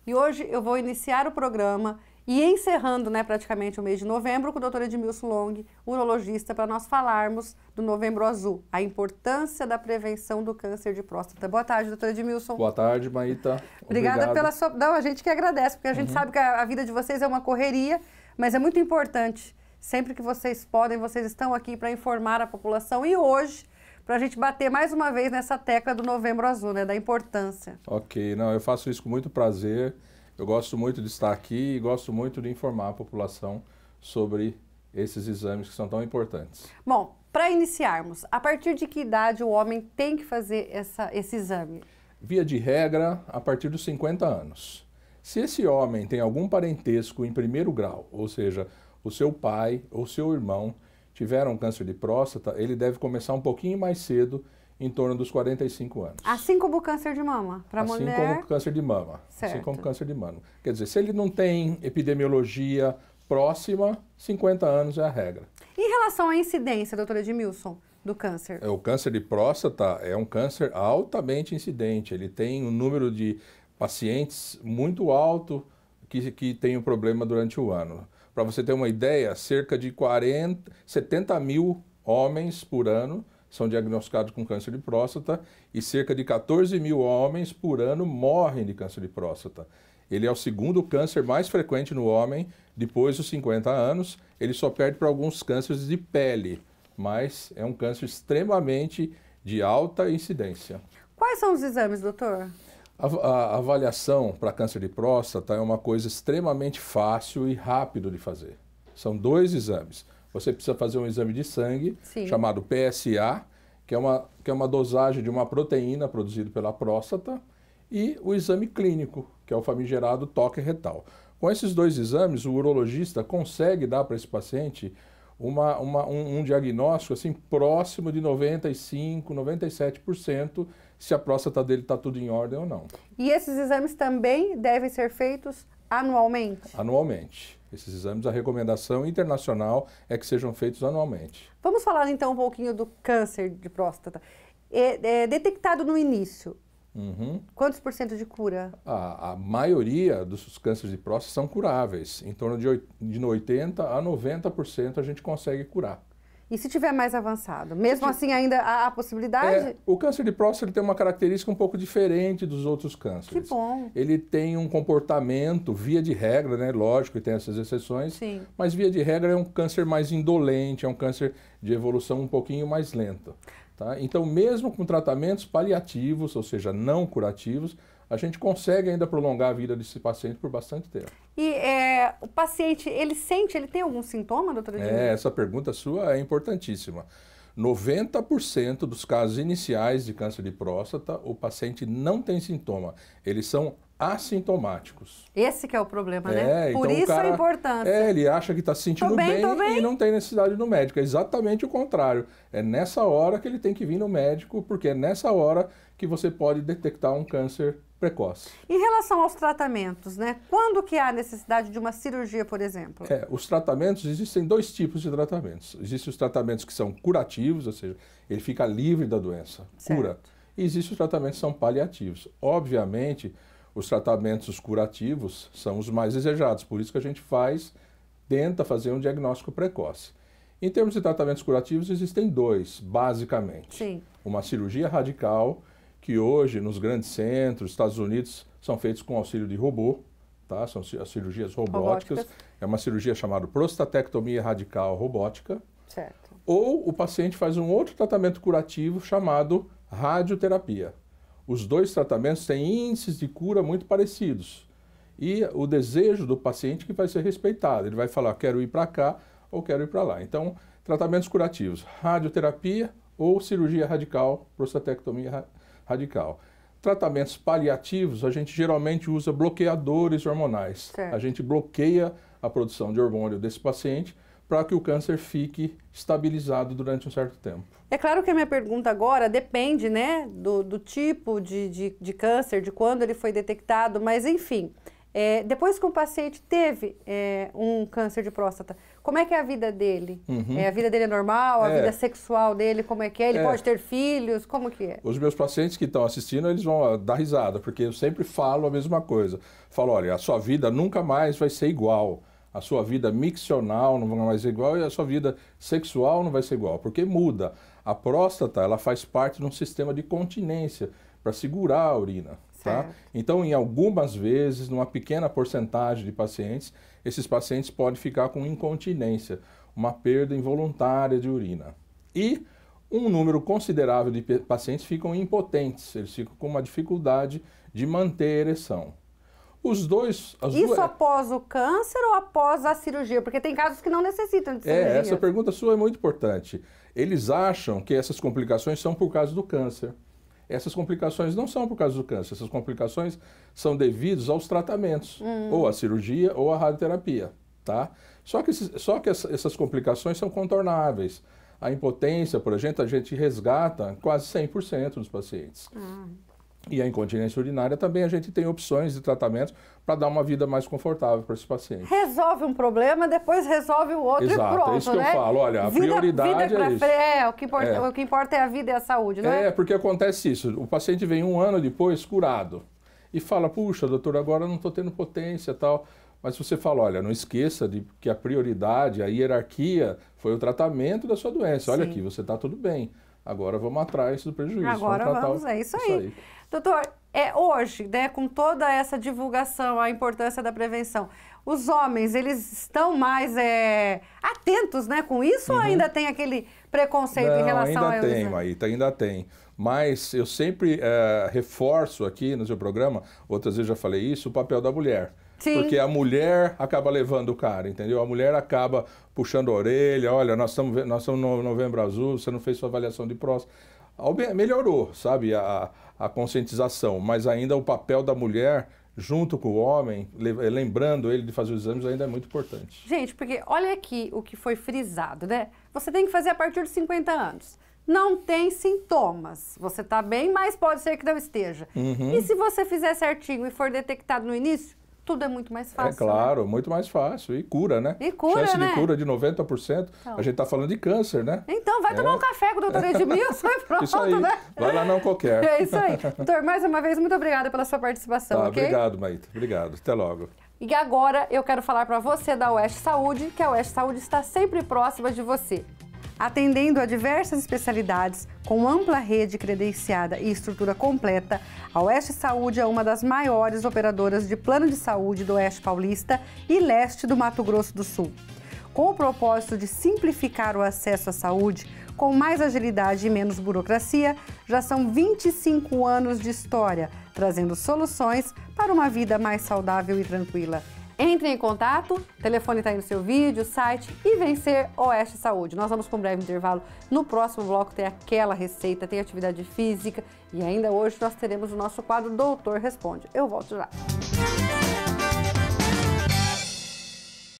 E hoje eu vou iniciar o programa e encerrando, né, praticamente o mês de novembro com o Dr. Edmilson Long, urologista, para nós falarmos do Novembro Azul, a importância da prevenção do câncer de próstata. Boa tarde, doutor Edmilson. Boa tarde, Maíta. Obrigada pela sua... Não, a gente que agradece, porque a gente sabe que a vida de vocês é uma correria, mas é muito importante. Sempre que vocês podem, vocês estão aqui para informar a população. E hoje, para a gente bater mais uma vez nessa tecla do Novembro Azul, né, da importância. Ok, não, eu faço isso com muito prazer. Eu gosto muito de estar aqui e gosto muito de informar a população sobre esses exames que são tão importantes. Bom, para iniciarmos, a partir de que idade o homem tem que fazer esse exame? Via de regra, a partir dos 50 anos. Se esse homem tem algum parentesco em primeiro grau, ou seja, o seu pai ou seu irmão tiveram câncer de próstata, ele deve começar um pouquinho mais cedo, em torno dos 45 anos. Assim como o câncer de mama, para a mulher? Assim como o câncer de mama. Certo. Assim como o câncer de mama. Quer dizer, se ele não tem epidemiologia próxima, 50 anos é a regra. Em relação à incidência, doutora Edmilson, do câncer? O câncer de próstata é um câncer altamente incidente. Ele tem um número de pacientes muito alto que tem o problema durante o ano. Para você ter uma ideia, cerca de 70 mil homens por ano são diagnosticados com câncer de próstata e cerca de 14 mil homens por ano morrem de câncer de próstata. Ele é o segundo câncer mais frequente no homem depois dos 50 anos. Ele só perde para alguns cânceres de pele, mas é um câncer extremamente de alta incidência. Quais são os exames, doutor? A avaliação para câncer de próstata é uma coisa extremamente fácil e rápido de fazer. São 2 exames. Você precisa fazer um exame de sangue, Sim, chamado PSA, que é uma dosagem de uma proteína produzida pela próstata, e o exame clínico, que é o famigerado toque retal. Com esses 2 exames, o urologista consegue dar para esse paciente um diagnóstico assim, próximo de 95%, 97%, se a próstata dele está tudo em ordem ou não. E esses exames também devem ser feitos anualmente? Anualmente. Esses exames, a recomendação internacional é que sejam feitos anualmente. Vamos falar então um pouquinho do câncer de próstata. Detectado no início, quantos % de cura? A maioria dos cânceres de próstata são curáveis. Em torno de 80% a 90% a gente consegue curar. E se tiver mais avançado? Mesmo assim ainda há a possibilidade? O câncer de próstata ele tem uma característica um pouco diferente dos outros cânceres. Que bom. Ele tem um comportamento, via de regra, né? Lógico que tem essas exceções, Sim. Mas via de regra é um câncer mais indolente, é um câncer de evolução um pouquinho mais lenta. Tá? Então, mesmo com tratamentos paliativos, ou seja, não curativos, a gente consegue ainda prolongar a vida desse paciente por bastante tempo. E o paciente, ele tem algum sintoma, doutora Edmilson? Essa pergunta sua é importantíssima. 90% dos casos iniciais de câncer de próstata, o paciente não tem sintoma. Eles são assintomáticos. Esse que é o problema, né? Por então isso a importância. Ele acha que está se sentindo bem e não tem necessidade do médico. É exatamente o contrário. É nessa hora que ele tem que vir no médico, porque é nessa hora que você pode detectar um câncer precoce. Em relação aos tratamentos, né? Quando que há necessidade de uma cirurgia, por exemplo? Os tratamentos, existem 2 tipos de tratamentos. Existem os tratamentos que são curativos, ou seja, ele fica livre da doença, cura. E existem os tratamentos que são paliativos. Obviamente, os tratamentos curativos são os mais desejados, por isso que a gente tenta fazer um diagnóstico precoce. Em termos de tratamentos curativos, existem 2, basicamente. Sim. Uma cirurgia radical, que hoje nos grandes centros, Estados Unidos, são feitos com auxílio de robô, tá? São as cirurgias robóticas. É uma cirurgia chamada prostatectomia radical robótica. Certo. Ou o paciente faz um outro tratamento curativo chamado radioterapia. Os 2 tratamentos têm índices de cura muito parecidos. E o desejo do paciente que vai ser respeitado. Ele vai falar, quero ir para cá ou quero ir para lá. Então, tratamentos curativos, radioterapia ou cirurgia radical, prostatectomia radical. Tratamentos paliativos, a gente geralmente usa bloqueadores hormonais. Certo. A gente bloqueia a produção de hormônio desse paciente para que o câncer fique estabilizado durante um certo tempo. É claro que a minha pergunta agora depende, né, do tipo de câncer, de quando ele foi detectado, mas enfim, Depois que o paciente teve um câncer de próstata, como é que é a vida dele? A vida dele é normal? A vida sexual dele, como é que é? Ele pode ter filhos? Como que é? Os meus pacientes que estão assistindo, eles vão dar risada, porque eu sempre falo a mesma coisa. Falo, olha, a sua vida nunca mais vai ser igual. A sua vida miccional não vai mais ser igual e a sua vida sexual não vai ser igual, porque muda. A próstata, ela faz parte de um sistema de continência para segurar a urina. Tá? Então, em algumas vezes, numa pequena porcentagem de pacientes, esses pacientes podem ficar com incontinência, uma perda involuntária de urina. E um número considerável de pacientes ficam impotentes, eles ficam com uma dificuldade de manter a ereção. Isso após o câncer ou após a cirurgia? Porque tem casos que não necessitam de cirurgia. Essa pergunta sua é muito importante. Eles acham que essas complicações são por causa do câncer. Essas complicações não são por causa do câncer, essas complicações são devidas aos tratamentos, ou à cirurgia ou à radioterapia, tá? Só que essas complicações são contornáveis. A impotência, por exemplo, a gente resgata quase 100% dos pacientes. E a incontinência urinária também a gente tem opções de tratamento para dar uma vida mais confortável para esse paciente. Resolve um problema, depois resolve o outro. Exato, e pronto, é isso que eu falo. Olha, a prioridade é isso. O que importa é a vida e a saúde, não é? Porque acontece isso. O paciente vem um ano depois curado e fala, puxa, doutor, agora eu não estou tendo potência e tal. Mas você fala, olha, não esqueça de que a prioridade, a hierarquia foi o tratamento da sua doença. Olha aqui, você está tudo bem. Agora vamos atrás do prejuízo. Agora vamos, é isso aí. Doutor, hoje, né, com toda essa divulgação, a importância da prevenção, os homens, eles estão mais atentos, né, com isso ou ainda tem aquele preconceito em relação ainda tem, Maíta, ainda tem. Mas eu sempre reforço aqui no seu programa, outras vezes já falei isso, o papel da mulher. Sim. Porque a mulher acaba levando o cara, entendeu? A mulher acaba puxando a orelha, olha, nós estamos no Novembro Azul, você não fez sua avaliação de próstata. Melhorou, sabe, a conscientização, mas ainda o papel da mulher junto com o homem, lembrando ele de fazer os exames, ainda é muito importante. Gente, porque olha aqui o que foi frisado, né? Você tem que fazer a partir de 50 anos. Não tem sintomas. Você está bem, mas pode ser que não esteja. E se você fizer certinho e for detectado no início, tudo é muito mais fácil. É claro, né? Muito mais fácil. E cura, né? E cura, chance né? de cura de 90%. Então. A gente está falando de câncer, né? Então, vai tomar um café com o doutor Edmilson e pronto, isso aí. Né? Vai lá não qualquer. É isso aí. Doutor, mais uma vez, muito obrigada pela sua participação, ok? Obrigado, Maíta. Obrigado. Até logo. E agora, eu quero falar para você da Oeste Saúde, que a Oeste Saúde está sempre próxima de você. Atendendo a diversas especialidades, com ampla rede credenciada e estrutura completa, a Oeste Saúde é uma das maiores operadoras de plano de saúde do Oeste Paulista e leste do Mato Grosso do Sul. Com o propósito de simplificar o acesso à saúde, com mais agilidade e menos burocracia, já são 25 anos de história, trazendo soluções para uma vida mais saudável e tranquila. Entre em contato, o telefone está aí no seu vídeo, site e vencer Oeste Saúde. Nós vamos com um breve intervalo. No próximo bloco tem aquela receita, tem atividade física e ainda hoje nós teremos o nosso quadro Doutor Responde. Eu volto já.